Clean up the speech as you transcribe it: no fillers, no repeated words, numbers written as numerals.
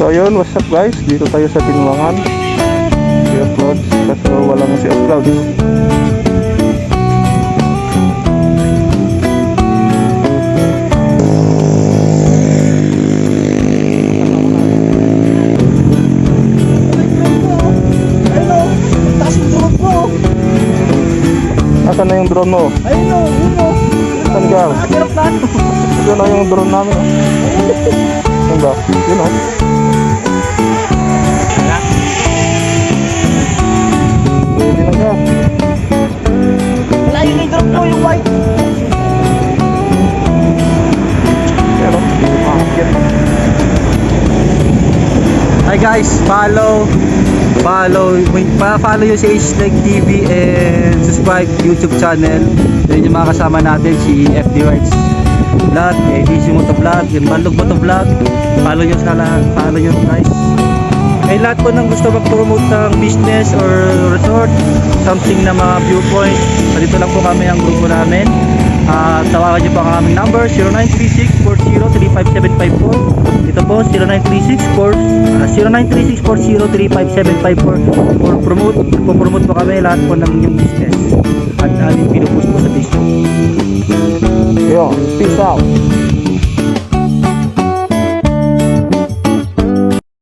So ayun, what's up guys? Dito tayo sa Tinuangan. Si Uploads, kaso walang si Uploads. Nasaan na yung drone mo? Ayun o, Saan ka? aeroplano. Yun na yung drone namin. Saan ba? Yun o. Pwede na ka. Wala yun yung drop ko, yung white. Pero, makakit. Hi guys, follow nyo si H-Leg TV and subscribe YouTube channel. Then yung mga kasama natin si FD Rights Vlog, ABC Moto Vlog, yung Bandog Moto Vlog. Follow nyo guys. May lahat po ng gusto mag-promote ng business or resort, something na mga viewpoint. Dito lang po kami ang grupo namin. Tawagan nyo po ang aming number 0936-40-35754. Ito po 0936-40-35754 for promote po kami lahat po ng inyong business at aming pinupost po sa Facebook. Yo, peace out.